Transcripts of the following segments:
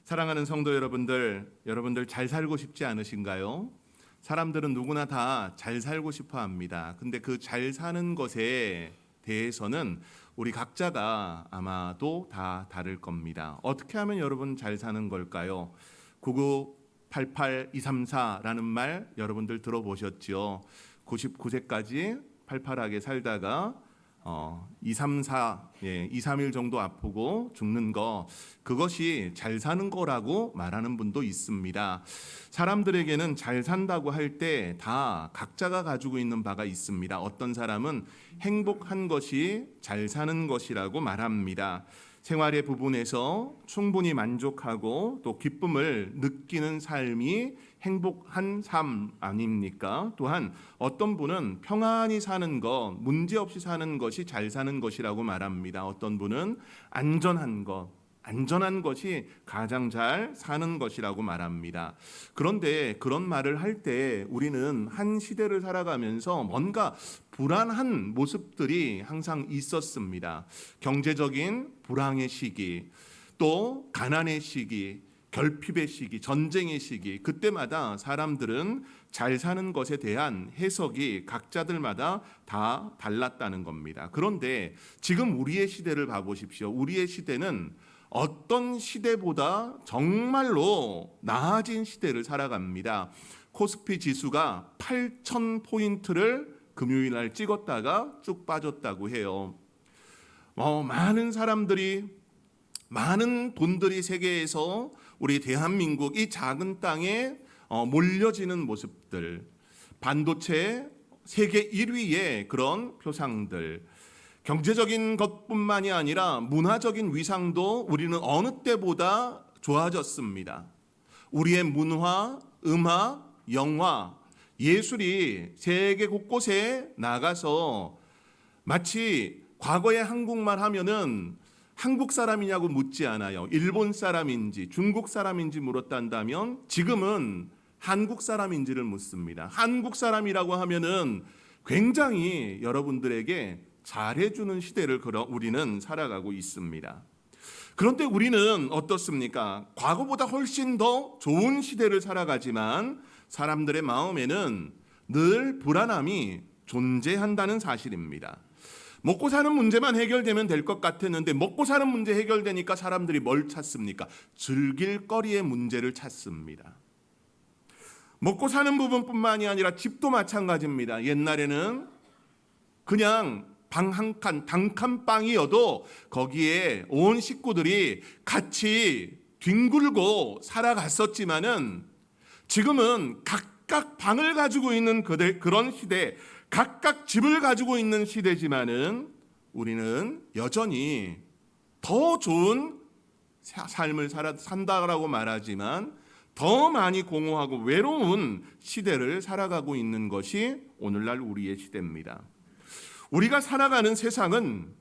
사랑하는 성도 여러분들, 여러분들 잘 살고 싶지 않으신가요? 사람들은 누구나 다 잘 살고 싶어 합니다. 근데 그 잘 사는 것에 대해서는 우리 각자가 아마도 다 다를 겁니다. 어떻게 하면 여러분 잘 사는 걸까요? 9988-234라는 말 여러분들 들어보셨죠? 99세까지 팔팔하게 살다가 2, 3, 3일 정도 아프고 죽는 거, 그것이 잘 사는 거라고 말하는 분도 있습니다. 사람들에게는 잘 산다고 할 때 다 각자가 가지고 있는 바가 있습니다. 어떤 사람은 행복한 것이 잘 사는 것이라고 말합니다. 생활의 부분에서 충분히 만족하고 또 기쁨을 느끼는 삶이 행복한 삶 아닙니까? 또한 어떤 분은 평안히 사는 것, 문제없이 사는 것이 잘 사는 것이라고 말합니다. 어떤 분은 안전한 것이 가장 잘 사는 것이라고 말합니다. 그런데 그런 말을 할 때 우리는 한 시대를 살아가면서 뭔가 불안한 모습들이 항상 있었습니다. 경제적인 불황의 시기, 또 가난의 시기, 결핍의 시기, 전쟁의 시기, 그때마다 사람들은 잘 사는 것에 대한 해석이 각자들마다 다 달랐다는 겁니다. 그런데 지금 우리의 시대를 봐보십시오. 우리의 시대는 어떤 시대보다 정말로 나아진 시대를 살아갑니다. 코스피 지수가 8,000포인트를 금요일 날 찍었다가 쭉 빠졌다고 해요. 많은 사람들이, 많은 돈들이 세계에서 우리 대한민국 이 작은 땅에 몰려지는 모습들, 반도체 세계 1위의 그런 표상들, 경제적인 것뿐만이 아니라 문화적인 위상도 우리는 어느 때보다 좋아졌습니다. 우리의 문화, 음악, 영화, 예술이 세계 곳곳에 나가서 마치 과거에 한국말 하면은 한국 사람이냐고 묻지 않아요. 일본 사람인지 중국 사람인지 물었단다면 지금은 한국 사람인지를 묻습니다. 한국 사람이라고 하면은 굉장히 여러분들에게 잘해주는 시대를 우리는 살아가고 있습니다. 그런데 우리는 어떻습니까? 과거보다 훨씬 더 좋은 시대를 살아가지만 사람들의 마음에는 늘 불안함이 존재한다는 사실입니다. 먹고 사는 문제만 해결되면 될 것 같았는데 먹고 사는 문제 해결되니까 사람들이 뭘 찾습니까? 즐길 거리의 문제를 찾습니다. 먹고 사는 부분뿐만이 아니라 집도 마찬가지입니다. 옛날에는 그냥 방 한 칸, 단칸방이어도 거기에 온 식구들이 같이 뒹굴고 살아갔었지만은 지금은 각각 방을 가지고 있는 그런 시대, 각각 집을 가지고 있는 시대지만은 우리는 여전히 더 좋은 삶을 산다라고 말하지만 더 많이 공허하고 외로운 시대를 살아가고 있는 것이 오늘날 우리의 시대입니다. 우리가 살아가는 세상은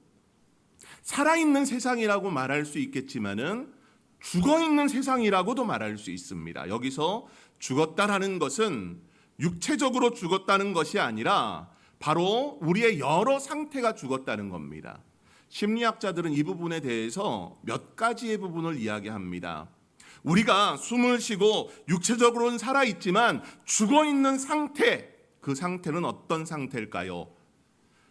살아있는 세상이라고 말할 수 있겠지만은 죽어있는 세상이라고도 말할 수 있습니다. 여기서 죽었다라는 것은 육체적으로 죽었다는 것이 아니라 바로 우리의 여러 상태가 죽었다는 겁니다. 심리학자들은 이 부분에 대해서 몇 가지의 부분을 이야기합니다. 우리가 숨을 쉬고 육체적으로는 살아있지만 죽어있는 상태, 그 상태는 어떤 상태일까요?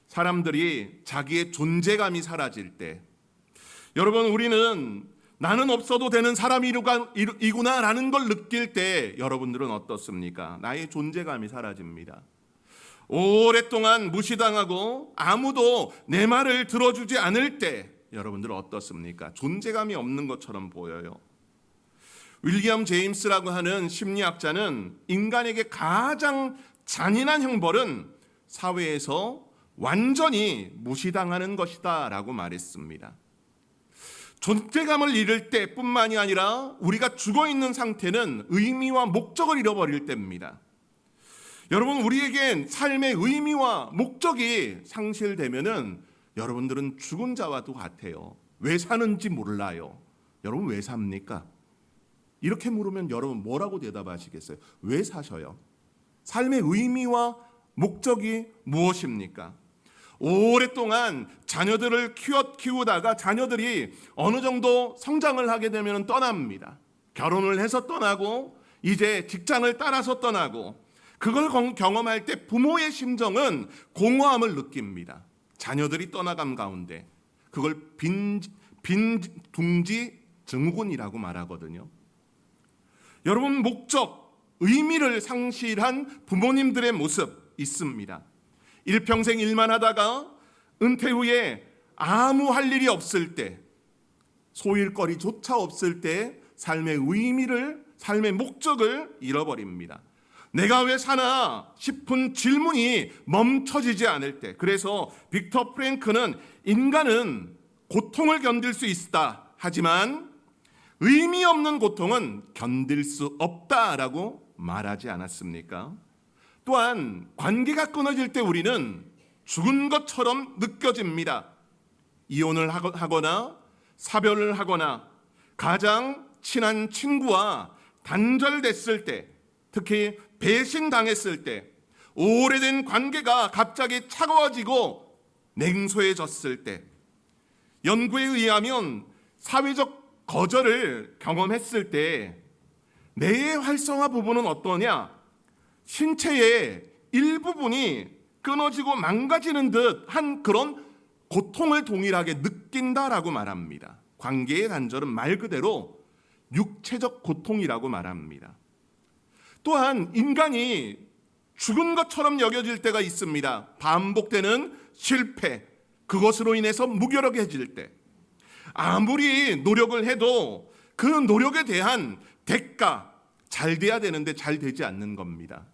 사람들이 자기의 존재감이 사라질 때, 여러분, 우리는 나는 없어도 되는 사람이구나라는 걸 느낄 때 여러분들은 어떻습니까? 나의 존재감이 사라집니다. 오랫동안 무시당하고 아무도 내 말을 들어주지 않을 때 여러분들은 어떻습니까? 존재감이 없는 것처럼 보여요. 윌리엄 제임스라고 하는 심리학자는 인간에게 가장 잔인한 형벌은 사회에서 완전히 무시당하는 것이다 라고 말했습니다. 존재감을 잃을 때뿐만이 아니라 우리가 죽어있는 상태는 의미와 목적을 잃어버릴 때입니다. 여러분, 우리에겐 삶의 의미와 목적이 상실되면은 여러분들은 죽은 자와도 같아요. 왜 사는지 몰라요. 여러분, 왜 삽니까? 이렇게 물으면 여러분 뭐라고 대답하시겠어요? 왜 사셔요? 삶의 의미와 목적이 무엇입니까? 오랫동안 자녀들을 키우다가 자녀들이 어느 정도 성장을 하게 되면 떠납니다. 결혼을 해서 떠나고 이제 직장을 따라서 떠나고 그걸 경험할 때 부모의 심정은 공허함을 느낍니다. 자녀들이 떠나감 가운데 그걸 빈둥지 증후군이라고 말하거든요. 여러분, 목적, 의미를 상실한 부모님들의 모습 있습니다. 일평생 일만 하다가 은퇴 후에 아무 할 일이 없을 때, 소일거리조차 없을 때 삶의 의미를, 삶의 목적을 잃어버립니다. 내가 왜 사나 싶은 질문이 멈춰지지 않을 때, 그래서 빅터 프랭크는 인간은 고통을 견딜 수 있다, 하지만 의미 없는 고통은 견딜 수 없다라고 말하지 않았습니까? 또한 관계가 끊어질 때 우리는 죽은 것처럼 느껴집니다. 이혼을 하거나 사별을 하거나 가장 친한 친구와 단절됐을 때, 특히 배신당했을 때, 오래된 관계가 갑자기 차가워지고 냉소해졌을 때, 연구에 의하면 사회적 거절을 경험했을 때 뇌의 활성화 부분은 어떠냐? 신체의 일부분이 끊어지고 망가지는 듯한 그런 고통을 동일하게 느낀다라고 말합니다. 관계의 단절은 말 그대로 육체적 고통이라고 말합니다. 또한 인간이 죽은 것처럼 여겨질 때가 있습니다. 반복되는 실패, 그것으로 인해서 무기력해질 때, 아무리 노력을 해도 그 노력에 대한 대가, 잘 돼야 되는데 잘 되지 않는 겁니다.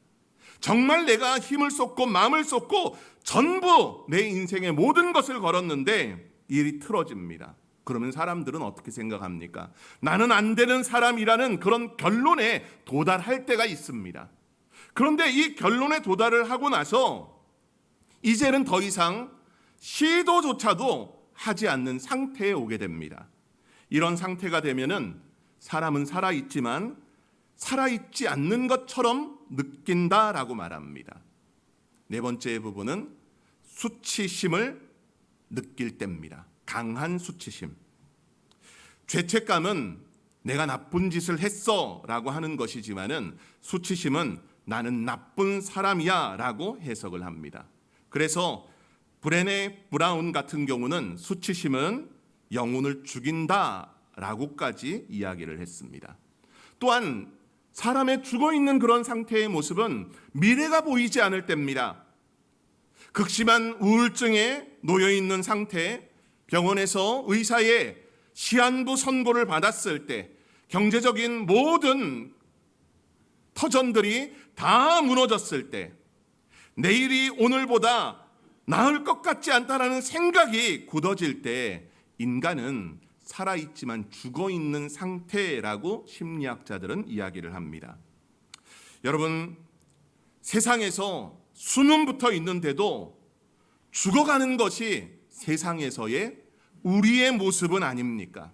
정말 내가 힘을 쏟고 마음을 쏟고 전부 내 인생의 모든 것을 걸었는데 일이 틀어집니다. 그러면 사람들은 어떻게 생각합니까? 나는 안 되는 사람이라는 그런 결론에 도달할 때가 있습니다. 그런데 이 결론에 도달을 하고 나서 이제는 더 이상 시도조차도 하지 않는 상태에 오게 됩니다. 이런 상태가 되면은 사람은 살아있지만 살아있지 않는 것처럼 느낀다라고 말합니다. 네 번째 부분은 수치심을 느낄 때입니다. 강한 수치심. 죄책감은 내가 나쁜 짓을 했어 라고 하는 것이지만은 수치심은 나는 나쁜 사람이야 라고 해석을 합니다. 그래서 브레네 브라운 같은 경우는 수치심은 영혼을 죽인다 라고까지 이야기를 했습니다. 또한 사람의 죽어있는 그런 상태의 모습은 미래가 보이지 않을 때입니다. 극심한 우울증에 놓여있는 상태, 병원에서 의사의 시한부 선고를 받았을 때 경제적인 모든 터전들이 다 무너졌을 때 내일이 오늘보다 나을 것 같지 않다라는 생각이 굳어질 때 인간은 살아있지만 죽어있는 상태라고 심리학자들은 이야기를 합니다. 여러분, 세상에서 수는 붙어 있는데도 죽어가는 것이 세상에서의 우리의 모습은 아닙니까?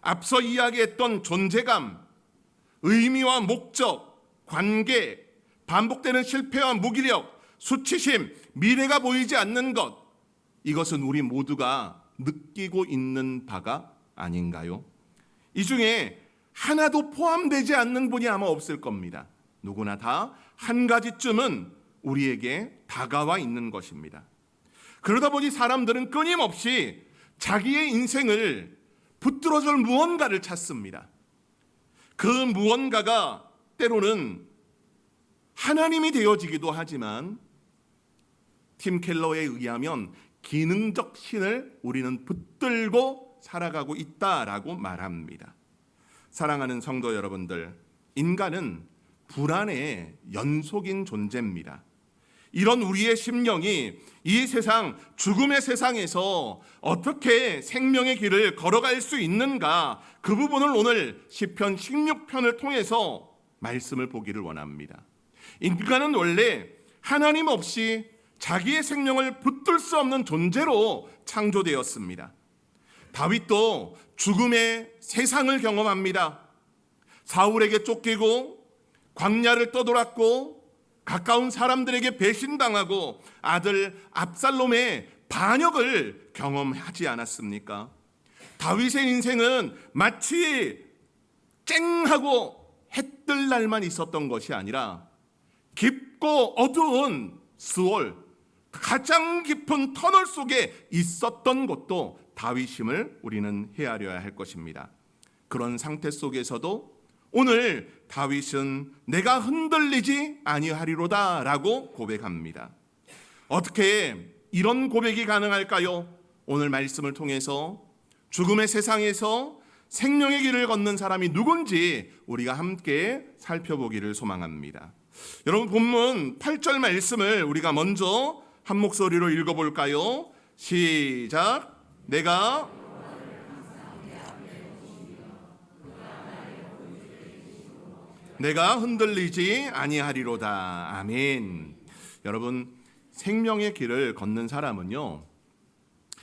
앞서 이야기했던 존재감, 의미와 목적, 관계, 반복되는 실패와 무기력, 수치심, 미래가 보이지 않는 것, 이것은 우리 모두가 느끼고 있는 바가 아닌가요? 이 중에 하나도 포함되지 않는 분이 아마 없을 겁니다. 누구나 다 한 가지쯤은 우리에게 다가와 있는 것입니다. 그러다 보니 사람들은 끊임없이 자기의 인생을 붙들어줄 무언가를 찾습니다. 그 무언가가 때로는 하나님이 되어지기도 하지만 팀 켈러에 의하면 기능적 신을 우리는 붙들고 살아가고 있다라고 말합니다. 사랑하는 성도 여러분들, 인간은 불안의 연속인 존재입니다. 이런 우리의 심령이 이 세상, 죽음의 세상에서 어떻게 생명의 길을 걸어갈 수 있는가, 그 부분을 오늘 시편 16편을 통해서 말씀을 보기를 원합니다. 인간은 원래 하나님 없이 자기의 생명을 붙들 수 없는 존재로 창조되었습니다. 다윗도 죽음의 세상을 경험합니다. 사울에게 쫓기고 광야를 떠돌았고 가까운 사람들에게 배신당하고 아들 압살롬의 반역을 경험하지 않았습니까? 다윗의 인생은 마치 쨍하고 해 뜰 날만 있었던 것이 아니라 깊고 어두운 스월, 가장 깊은 터널 속에 있었던 것도 다윗임을 우리는 헤아려야 할 것입니다. 그런 상태 속에서도 오늘 다윗은 내가 흔들리지 아니하리로다 라고 고백합니다. 어떻게 이런 고백이 가능할까요? 오늘 말씀을 통해서 죽음의 세상에서 생명의 길을 걷는 사람이 누군지 우리가 함께 살펴보기를 소망합니다. 여러분, 본문 8절 말씀을 우리가 먼저 한 목소리로 읽어볼까요? 시작. 내가 흔들리지 아니하리로다. 아멘. 여러분, 생명의 길을 걷는 사람은요,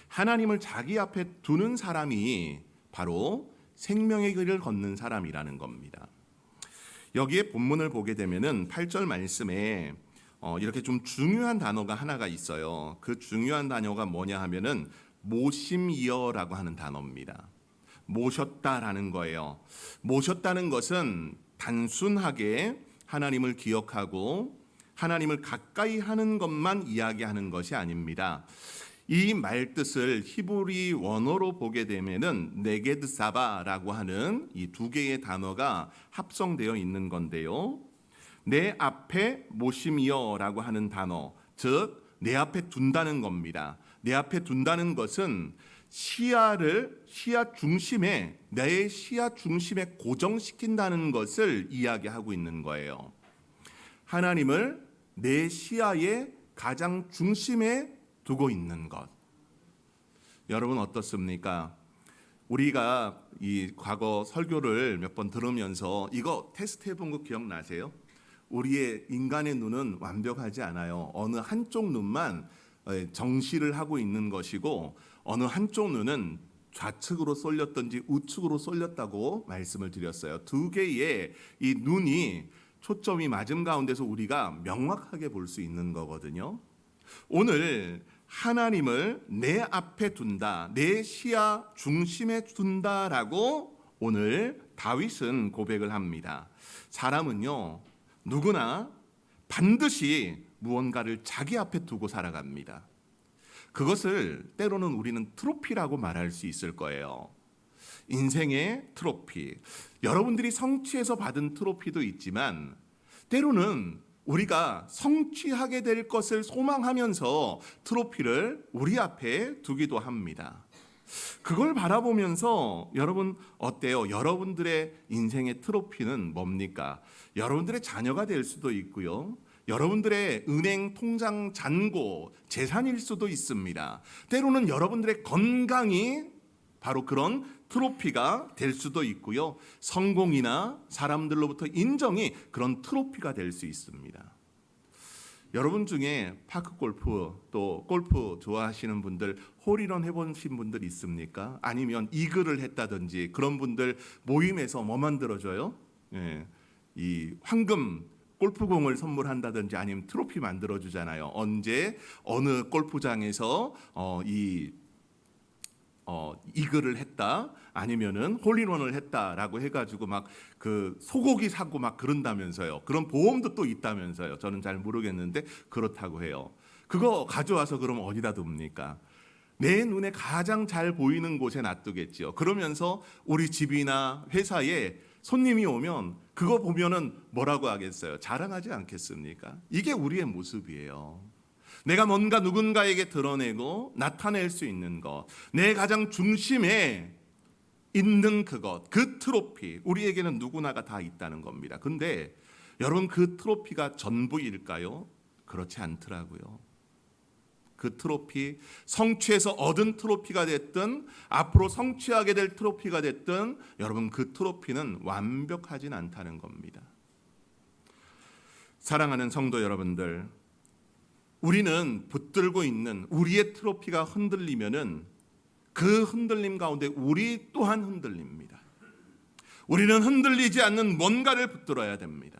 하나님을 자기 앞에 두는 사람이 바로 생명의 길을 걷는 사람이라는 겁니다. 여기에 본문을 보게 되면은 8절 말씀에 이렇게 좀 중요한 단어가 하나가 있어요. 그 중요한 단어가 뭐냐 하면은 모심이여라고 하는 단어입니다. 모셨다라는 거예요. 모셨다는 것은 단순하게 하나님을 기억하고 하나님을 가까이 하는 것만 이야기하는 것이 아닙니다. 이 말뜻을 히브리 원어로 보게 되면은 네게드사바라고 하는 이 두 개의 단어가 합성되어 있는 건데요. 내 앞에 모심이여라고 하는 단어, 즉 내 앞에 둔다는 겁니다. 내 앞에 둔다는 것은 시야 중심에, 내 시야 중심에 고정시킨다는 것을 이야기하고 있는 거예요. 하나님을 내 시야의 가장 중심에 두고 있는 것. 여러분 어떻습니까? 우리가 이 과거 설교를 몇 번 들으면서 이거 테스트 해본 거 기억나세요? 우리의 인간의 눈은 완벽하지 않아요. 어느 한쪽 눈만 정시를 하고 있는 것이고 어느 한쪽 눈은 좌측으로 쏠렸든지 우측으로 쏠렸다고 말씀을 드렸어요. 두 개의 이 눈이 초점이 맞은 가운데서 우리가 명확하게 볼 수 있는 거거든요. 오늘 하나님을 내 앞에 둔다, 내 시야 중심에 둔다라고 오늘 다윗은 고백을 합니다. 사람은요, 누구나 반드시 무언가를 자기 앞에 두고 살아갑니다. 그것을 때로는 우리는 트로피라고 말할 수 있을 거예요. 인생의 트로피. 여러분들이 성취해서 받은 트로피도 있지만 때로는 우리가 성취하게 될 것을 소망하면서 트로피를 우리 앞에 두기도 합니다. 그걸 바라보면서 여러분 어때요? 여러분들의 인생의 트로피는 뭡니까? 여러분들의 자녀가 될 수도 있고요. 여러분들의 은행 통장 잔고, 재산일 수도 있습니다. 때로는 여러분들의 건강이 바로 그런 트로피가 될 수도 있고요. 성공이나 사람들로부터 인정이 그런 트로피가 될 수 있습니다. 여러분 중에 파크 골프, 또 골프 좋아하시는 분들, 홀인원 해보신 분들 있습니까? 아니면 이글을 했다든지 그런 분들 모임에서 뭐 만들어줘요? 이 황금 골프공을 선물한다든지 아니면 트로피 만들어주잖아요. 언제 어느 골프장에서 이글을 했다, 아니면은 홀인원을 했다라고 해가지고 막 그 소고기 사고 막 그런다면서요. 그런 보험도 또 있다면서요. 저는 잘 모르겠는데 그렇다고 해요. 그거 가져와서 그럼 어디다 둡니까? 내 눈에 가장 잘 보이는 곳에 놔두겠죠. 그러면서 우리 집이나 회사에 손님이 오면 그거 보면은 뭐라고 하겠어요? 자랑하지 않겠습니까? 이게 우리의 모습이에요. 내가 뭔가 누군가에게 드러내고 나타낼 수 있는 것, 내 가장 중심에 있는 그것, 그 트로피, 우리에게는 누구나가 다 있다는 겁니다. 근데 여러분, 그 트로피가 전부일까요? 그렇지 않더라고요. 그 트로피, 성취해서 얻은 트로피가 됐든 앞으로 성취하게 될 트로피가 됐든 여러분, 그 트로피는 완벽하진 않다는 겁니다. 사랑하는 성도 여러분들, 우리는 붙들고 있는 우리의 트로피가 흔들리면은 그 흔들림 가운데 우리 또한 흔들립니다. 우리는 흔들리지 않는 뭔가를 붙들어야 됩니다.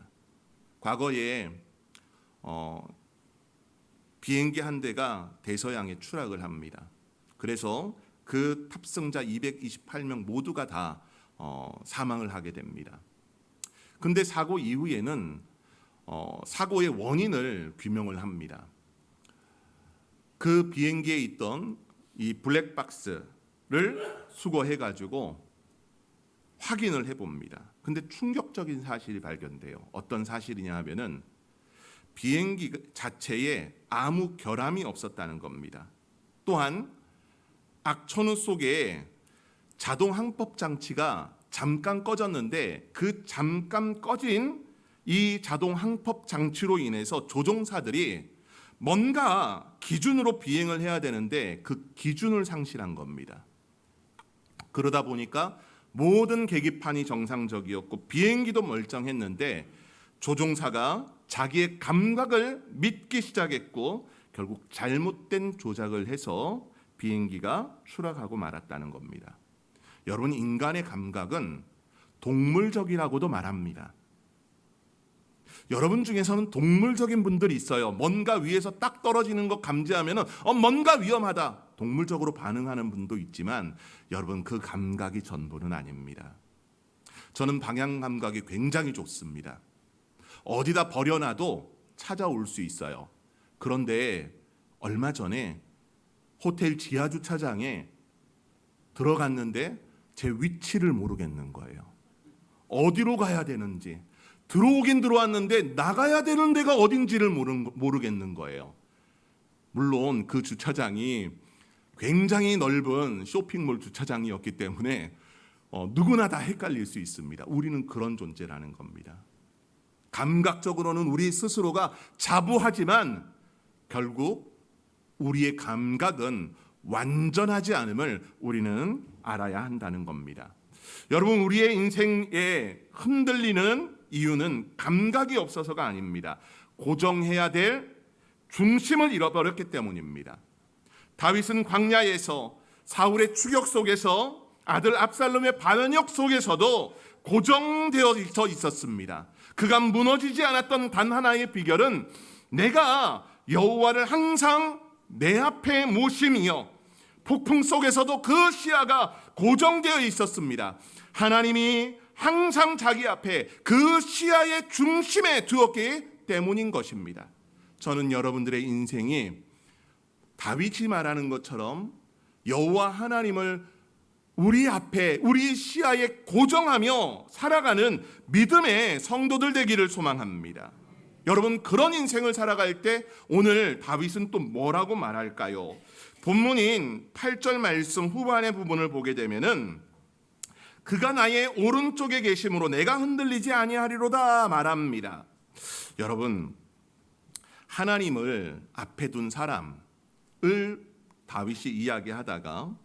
과거에 비행기 한 대가 대서양에 추락을 합니다. 그래서 그 탑승자 228명 모두가 다 사망을 하게 됩니다. 근데 사고 이후에는 사고의 원인을 규명을 합니다. 그 비행기에 있던 이 블랙박스를 수거해 가지고 확인을 해봅니다. 근데 충격적인 사실이 발견돼요. 어떤 사실이냐 하면은 비행기 자체에 아무 결함이 없었다는 겁니다. 또한 악천후 속에 자동 항법 장치가 잠깐 꺼졌는데 그 잠깐 꺼진 이 자동 항법 장치로 인해서 조종사들이 뭔가 기준으로 비행을 해야 되는데 그 기준을 상실한 겁니다. 그러다 보니까 모든 계기판이 정상적이었고 비행기도 멀쩡했는데 조종사가 자기의 감각을 믿기 시작했고 결국 잘못된 조작을 해서 비행기가 추락하고 말았다는 겁니다. 여러분, 인간의 감각은 동물적이라고도 말합니다. 여러분 중에서는 동물적인 분들이 있어요. 뭔가 위에서 딱 떨어지는 거 감지하면 뭔가 위험하다. 동물적으로 반응하는 분도 있지만 여러분, 그 감각이 전부는 아닙니다. 저는 방향 감각이 굉장히 좋습니다. 어디다 버려놔도 찾아올 수 있어요. 그런데 얼마 전에 호텔 지하주차장에 들어갔는데 제 위치를 모르겠는 거예요. 어디로 가야 되는지. 들어오긴 들어왔는데 나가야 되는 데가 어딘지를 모르겠는 거예요. 물론 그 주차장이 굉장히 넓은 쇼핑몰 주차장이었기 때문에 누구나 다 헷갈릴 수 있습니다. 우리는 그런 존재라는 겁니다. 감각적으로는 우리 스스로가 자부하지만 결국 우리의 감각은 완전하지 않음을 우리는 알아야 한다는 겁니다. 여러분, 우리의 인생에 흔들리는 이유는 감각이 없어서가 아닙니다. 고정해야 될 중심을 잃어버렸기 때문입니다. 다윗은 광야에서 사울의 추격 속에서 아들 압살롬의 반역 속에서도 고정되어 있었습니다. 그가 무너지지 않았던 단 하나의 비결은 내가 여호와를 항상 내 앞에 모심이여, 폭풍 속에서도 그 시야가 고정되어 있었습니다. 하나님이 항상 자기 앞에 그 시야의 중심에 두었기 때문인 것입니다. 저는 여러분들의 인생이 다윗이 말하는 것처럼 여호와 하나님을 우리 앞에, 우리 시야에 고정하며 살아가는 믿음의 성도들 되기를 소망합니다. 여러분, 그런 인생을 살아갈 때 오늘 다윗은 또 뭐라고 말할까요? 본문인 8절 말씀 후반의 부분을 보게 되면은 그가 나의 오른쪽에 계심으로 내가 흔들리지 아니하리로다 말합니다. 여러분, 하나님을 앞에 둔 사람을 다윗이 이야기하다가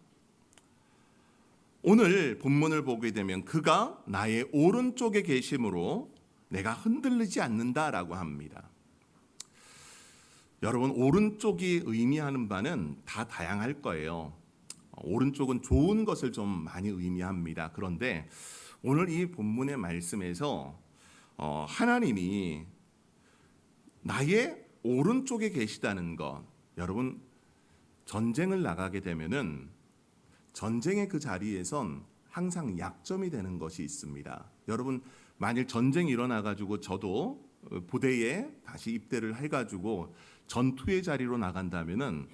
오늘 본문을 보게 되면 그가 나의 오른쪽에 계심으로 내가 흔들리지 않는다라고 합니다. 여러분, 오른쪽이 의미하는 바는 다 다양할 거예요. 오른쪽은 좋은 것을 좀 많이 의미합니다. 그런데 오늘 이 본문의 말씀에서 하나님이 나의 오른쪽에 계시다는 것, 여러분, 전쟁을 나가게 되면은 전쟁의 그 자리에선 항상 약점이 되는 것이 있습니다. 여러분, 만일 전쟁이 일어나가지고 저도 부대에 다시 입대를 해가지고 전투의 자리로 나간다면은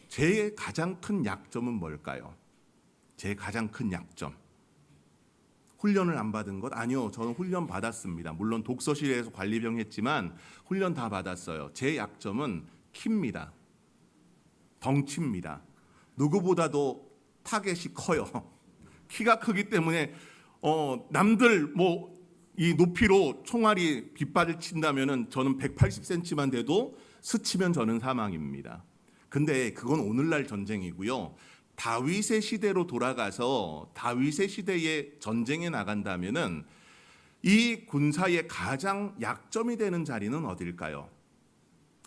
제 가장 큰 약점은 뭘까요? 제 가장 큰 약점. 훈련을 안 받은 것? 아니요, 저는 훈련 받았습니다. 물론 독서실에서 관리병 했지만 훈련 다 받았어요. 제 약점은 키입니다. 덩치입니다. 누구보다도 타겟이 커요. 키가 크기 때문에 남들 이 높이로 총알이 빗발을 친다면은 저는 180cm만 돼도 스치면 저는 사망입니다. 근데 그건 오늘날 전쟁이고요. 다윗의 시대로 돌아가서 다윗의 시대의 전쟁에 나간다면은 이 군사의 가장 약점이 되는 자리는 어딜까요?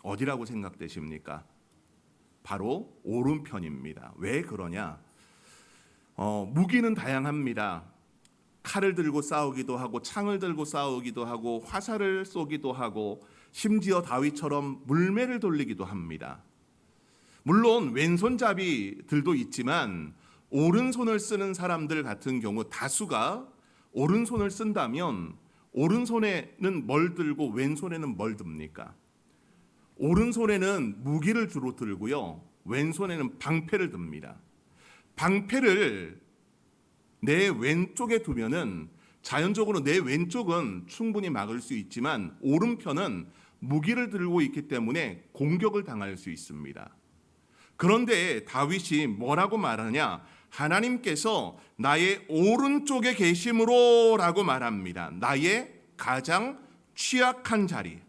어디라고 생각되십니까? 바로 오른편입니다. 왜 그러냐? 무기는 다양합니다. 칼을 들고 싸우기도 하고 창을 들고 싸우기도 하고 화살을 쏘기도 하고 심지어 다윗처럼 물매를 돌리기도 합니다. 물론 왼손잡이들도 있지만 오른손을 쓰는 사람들 같은 경우 다수가 오른손을 쓴다면 오른손에는 뭘 들고 왼손에는 뭘 듭니까? 오른손에는 무기를 주로 들고요, 왼손에는 방패를 듭니다. 방패를 내 왼쪽에 두면은 자연적으로 내 왼쪽은 충분히 막을 수 있지만 오른편은 무기를 들고 있기 때문에 공격을 당할 수 있습니다. 그런데 다윗이 뭐라고 말하냐? 하나님께서 나의 오른쪽에 계심으로 라고 말합니다. 나의 가장 취약한 자리,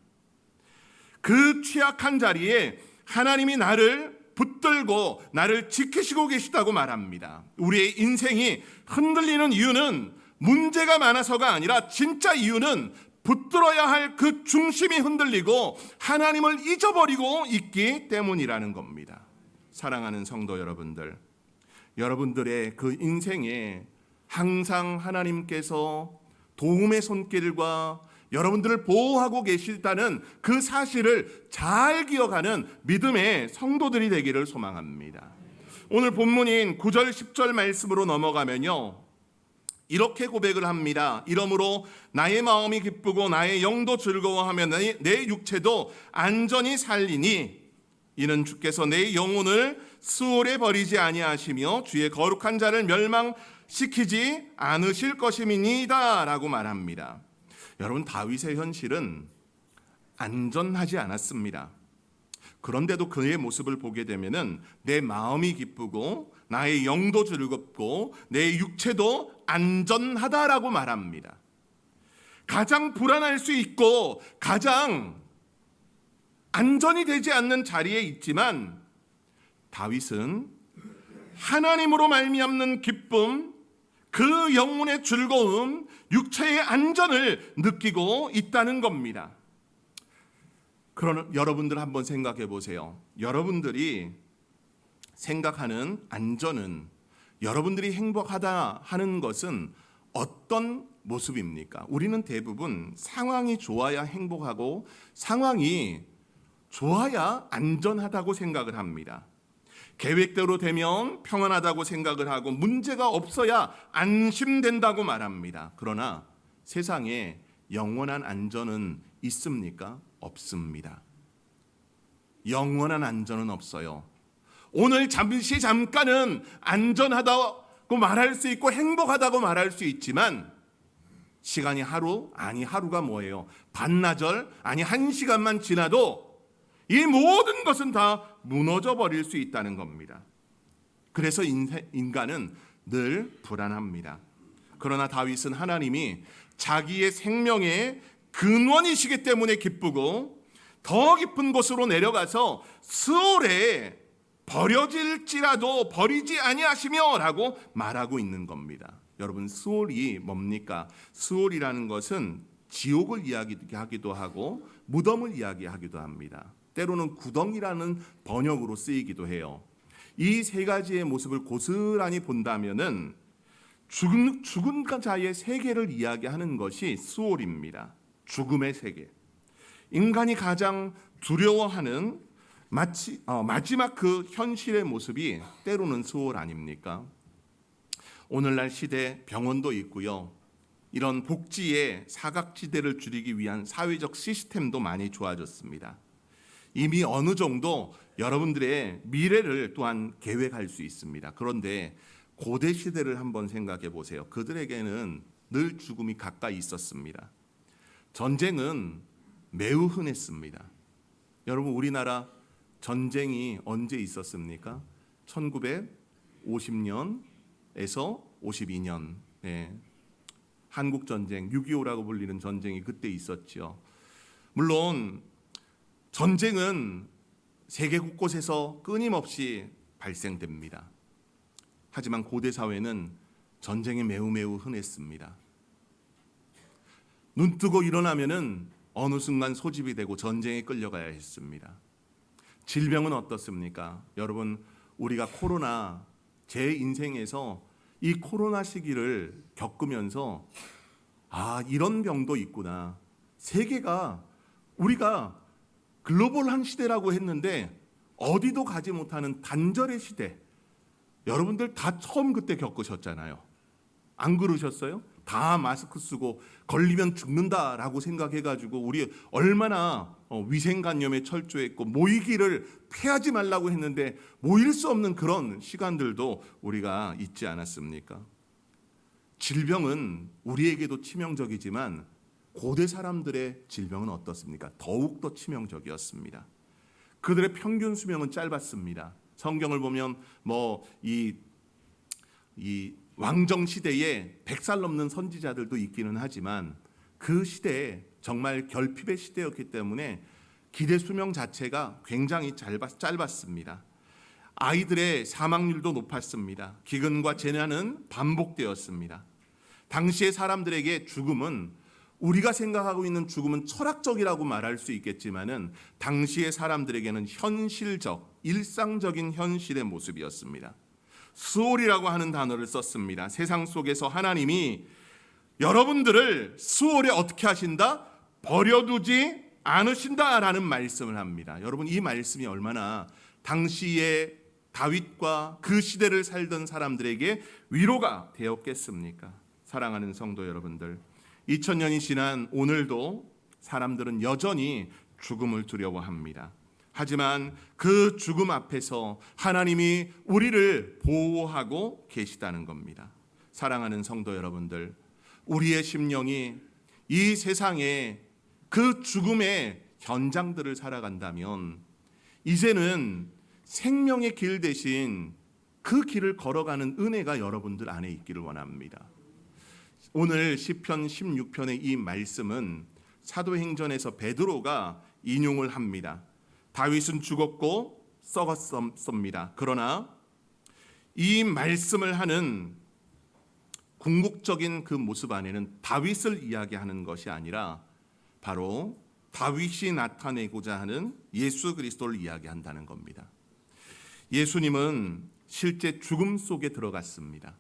그 취약한 자리에 하나님이 나를 붙들고 나를 지키시고 계시다고 말합니다. 우리의 인생이 흔들리는 이유는 문제가 많아서가 아니라 진짜 이유는 붙들어야 할 그 중심이 흔들리고 하나님을 잊어버리고 있기 때문이라는 겁니다. 사랑하는 성도 여러분들, 여러분들의 그 인생에 항상 하나님께서 도움의 손길과 여러분들을 보호하고 계시다는 그 사실을 잘 기억하는 믿음의 성도들이 되기를 소망합니다. 오늘 본문인 9절 10절 말씀으로 넘어가면요, 이렇게 고백을 합니다. 이러므로 나의 마음이 기쁘고 나의 영도 즐거워하며 내 육체도 안전히 살리니 이는 주께서 내 영혼을 수월에 버리지 아니하시며 주의 거룩한 자를 멸망시키지 않으실 것임이니이다 라고 말합니다. 여러분, 다윗의 현실은 안전하지 않았습니다. 그런데도 그의 모습을 보게 되면은 내 마음이 기쁘고 나의 영도 즐겁고 내 육체도 안전하다라고 말합니다. 가장 불안할 수 있고 가장 안전이 되지 않는 자리에 있지만 다윗은 하나님으로 말미암는 기쁨, 그 영혼의 즐거움, 육체의 안전을 느끼고 있다는 겁니다. 그러나 여러분들 한번 생각해 보세요. 여러분들이 생각하는 안전은, 여러분들이 행복하다 하는 것은 어떤 모습입니까? 우리는 대부분 상황이 좋아야 행복하고 상황이 좋아야 안전하다고 생각을 합니다. 계획대로 되면 평안하다고 생각을 하고 문제가 없어야 안심된다고 말합니다. 그러나 세상에 영원한 안전은 있습니까? 없습니다. 영원한 안전은 없어요. 오늘 잠깐은 안전하다고 말할 수 있고 행복하다고 말할 수 있지만 시간이 하루, 아니 하루가 뭐예요? 반나절, 아니 1시간만 지나도 이 모든 것은 다 무너져 버릴 수 있다는 겁니다. 그래서 인간은 늘 불안합니다. 그러나 다윗은 하나님이 자기의 생명의 근원이시기 때문에 기쁘고 더 깊은 곳으로 내려가서 스올에 버려질지라도 버리지 아니하시며 라고 말하고 있는 겁니다. 여러분, 스올이 뭡니까? 스올이라는 것은 지옥을 이야기하기도 하고 무덤을 이야기하기도 합니다. 때로는 구덩이라는 번역으로 쓰이기도 해요. 이 세 가지의 모습을 고스란히 본다면은 죽은 자의 세계를 이야기하는 것이 스올입니다. 죽음의 세계. 인간이 가장 두려워하는 마지막 그 현실의 모습이 때로는 스올 아닙니까? 오늘날 시대 병원도 있고요. 이런 복지의 사각지대를 줄이기 위한 사회적 시스템도 많이 좋아졌습니다. 이미 어느 정도 여러분들의 미래를 또한 계획할 수 있습니다. 그런데 고대 시대를 한번 생각해 보세요. 그들에게는 늘 죽음이 가까이 있었습니다. 전쟁은 매우 흔했습니다. 여러분, 우리나라 전쟁이 언제 있었습니까? 1950년에서 52년. 한국전쟁, 6.25라고 불리는 전쟁이 그때 있었죠. 물론 전쟁은 세계 곳곳에서 끊임없이 발생됩니다. 하지만 고대 사회는 전쟁이 매우 흔했습니다. 눈 뜨고 일어나면은 어느 순간 소집이 되고 전쟁에 끌려가야 했습니다. 질병은 어떻습니까? 여러분, 우리가 코로나, 제 인생에서 이 코로나 시기를 겪으면서 이런 병도 있구나. 세계가, 우리가 글로벌한 시대라고 했는데 어디도 가지 못하는 단절의 시대, 여러분들 다 처음 그때 겪으셨잖아요. 안 그러셨어요? 다 마스크 쓰고 걸리면 죽는다라고 생각해가지고 우리 얼마나 위생 관념에 철저했고 모이기를 피하지 말라고 했는데 모일 수 없는 그런 시간들도 우리가 있지 않았습니까? 질병은 우리에게도 치명적이지만 고대 사람들의 질병은 어떻습니까? 더욱더 치명적이었습니다. 그들의 평균 수명은 짧았습니다. 성경을 보면 이 왕정 시대에 100살 넘는 선지자들도 있기는 하지만 그 시대에 정말 결핍의 시대였기 때문에 기대 수명 자체가 굉장히 짧았습니다. 아이들의 사망률도 높았습니다. 기근과 재난은 반복되었습니다. 당시의 사람들에게 죽음은 우리가 생각하고 있는 죽음은 철학적이라고 말할 수 있겠지만은 당시의 사람들에게는 현실적, 일상적인 현실의 모습이었습니다. 수월이라고 하는 단어를 썼습니다. 세상 속에서 하나님이 여러분들을 수월에 어떻게 하신다? 버려두지 않으신다라는 말씀을 합니다. 여러분, 이 말씀이 얼마나 당시에 다윗과 그 시대를 살던 사람들에게 위로가 되었겠습니까? 사랑하는 성도 여러분들, 2000년이 지난 오늘도 사람들은 여전히 죽음을 두려워합니다. 하지만 그 죽음 앞에서 하나님이 우리를 보호하고 계시다는 겁니다. 사랑하는 성도 여러분들, 우리의 심령이 이 세상에 그 죽음의 현장들을 살아간다면 이제는 생명의 길 대신 그 길을 걸어가는 은혜가 여러분들 안에 있기를 원합니다. 오늘 시편 16편의 이 말씀은 사도행전에서 베드로가 인용을 합니다. 다윗은 죽었고 썩었습니다. 그러나 이 말씀을 하는 궁극적인 그 모습 안에는 다윗을 이야기하는 것이 아니라 바로 다윗이 나타내고자 하는 예수 그리스도를 이야기한다는 겁니다. 예수님은 실제 죽음 속에 들어갔습니다.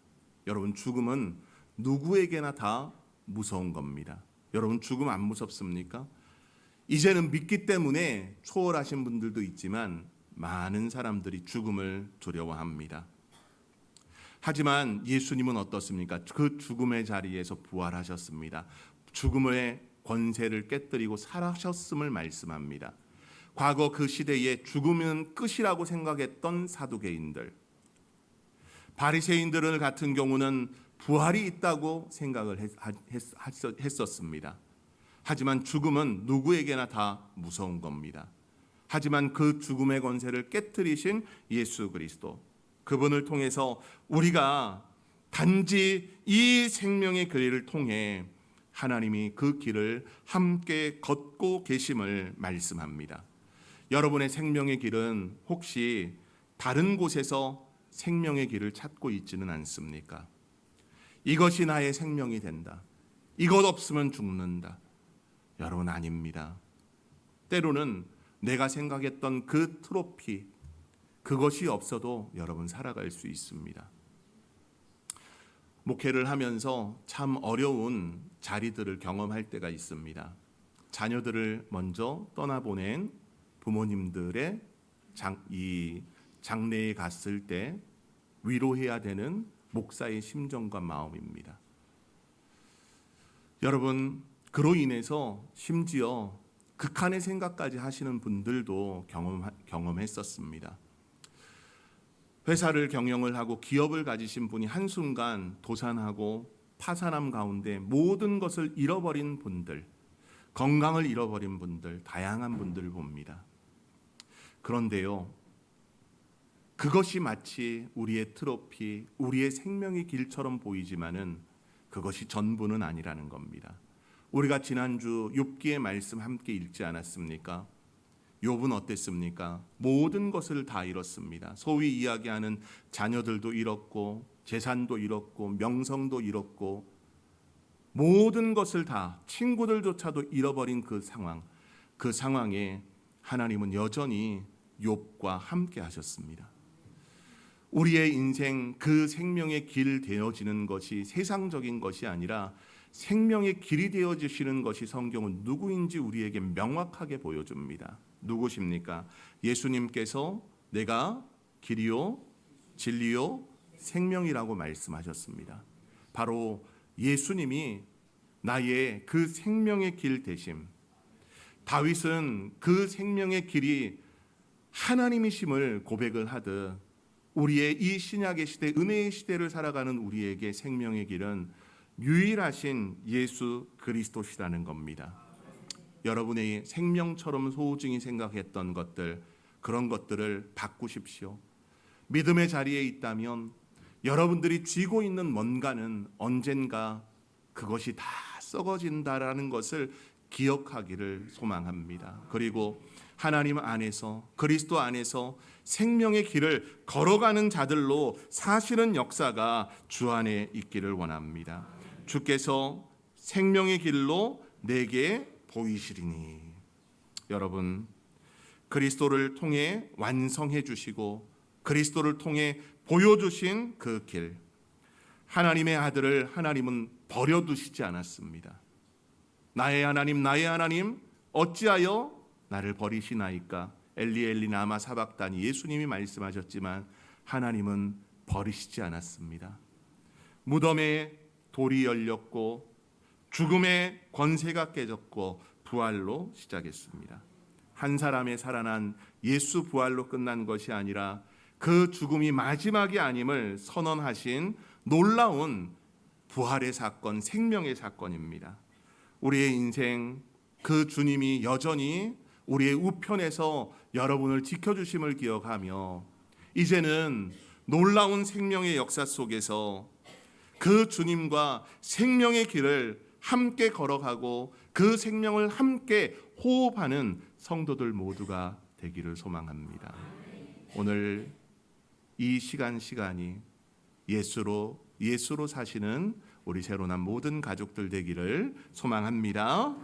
여러분, 죽음은 누구에게나 다 무서운 겁니다. 여러분, 죽음 안 무섭습니까? 이제는 믿기 때문에 초월하신 분들도 있지만 많은 사람들이 죽음을 두려워합니다. 하지만 예수님은 어떻습니까? 그 죽음의 자리에서 부활하셨습니다. 죽음의 권세를 깨뜨리고 살아셨음을 말씀합니다. 과거 그 시대에 죽음은 끝이라고 생각했던 사두개인들, 바리새인들 같은 경우는 부활이 있다고 생각을 했었습니다. 하지만 죽음은 누구에게나 다 무서운 겁니다. 하지만 그 죽음의 권세를 깨뜨리신 예수 그리스도, 그분을 통해서 우리가 단지 이 생명의 길을 통해 하나님이 그 길을 함께 걷고 계심을 말씀합니다. 여러분의 생명의 길은 혹시 다른 곳에서 생명의 길을 찾고 있지는 않습니까? 이것이 나의 생명이 된다. 이것 없으면 죽는다. 여러분, 아닙니다. 때로는 내가 생각했던 그 트로피, 그것이 없어도 여러분 살아갈 수 있습니다. 목회를 하면서 참 어려운 자리들을 경험할 때가 있습니다. 자녀들을 먼저 떠나보낸 부모님들의 장례에 갔을 때 위로해야 되는 목사의 심정과 마음입니다. 여러분, 그로 인해서 심지어 극한의 생각까지 하시는 분들도 경험했었습니다. 회사를 경영을 하고 기업을 가지신 분이 한순간 도산하고 파산함 가운데 모든 것을 잃어버린 분들, 건강을 잃어버린 분들, 다양한 분들을 봅니다. 그런데요, 그것이 마치 우리의 트로피, 우리의 생명의 길처럼 보이지만은 그것이 전부는 아니라는 겁니다. 우리가 지난주 욥기의 말씀 함께 읽지 않았습니까? 욥은 어땠습니까? 모든 것을 다 잃었습니다. 소위 이야기하는 자녀들도 잃었고, 재산도 잃었고, 명성도 잃었고, 모든 것을 다, 친구들조차도 잃어버린 그 상황에 하나님은 여전히 욥과 함께 하셨습니다. 우리의 인생, 그 생명의 길 되어지는 것이 세상적인 것이 아니라 생명의 길이 되어주시는 것이 성경은 누구인지 우리에게 명확하게 보여줍니다. 누구십니까? 예수님께서 내가 길이요 진리요 생명이라고 말씀하셨습니다. 바로 예수님이 나의 그 생명의 길 되심. 다윗은 그 생명의 길이 하나님이심을 고백을 하듯 우리의 이 신약의 시대, 은혜의 시대를 살아가는 우리에게 생명의 길은 유일하신 예수 그리스도시라는 겁니다. 여러분의 생명처럼 소중히 생각했던 것들, 그런 것들을 바꾸십시오. 믿음의 자리에 있다면 여러분들이 쥐고 있는 뭔가는 언젠가 그것이 다 썩어진다라는 것을 기억하기를 소망합니다. 그리고 하나님 안에서, 그리스도 안에서 생명의 길을 걸어가는 자들로 사실은 역사가 주 안에 있기를 원합니다. 주께서 생명의 길로 내게 보이시리니. 여러분, 그리스도를 통해 완성해 주시고 그리스도를 통해 보여주신 그 길, 하나님의 아들을 하나님은 버려두시지 않았습니다. 나의 하나님 어찌하여 나를 버리시나이까. 엘리 엘리 라마 사박다니, 예수님이 말씀하셨지만 하나님은 버리시지 않았습니다. 무덤에 돌이 열렸고 죽음의 권세가 깨졌고 부활로 시작했습니다. 한 사람의 살아난 예수 부활로 끝난 것이 아니라 그 죽음이 마지막이 아님을 선언하신 놀라운 부활의 사건, 생명의 사건입니다. 우리의 인생, 그 주님이 여전히 우리의 우편에서 여러분을 지켜주심을 기억하며 이제는 놀라운 생명의 역사 속에서 그 주님과 생명의 길을 함께 걸어가고 그 생명을 함께 호흡하는 성도들 모두가 되기를 소망합니다. 오늘 이 시간이 예수로 사시는 우리 새로난 모든 가족들 되기를 소망합니다.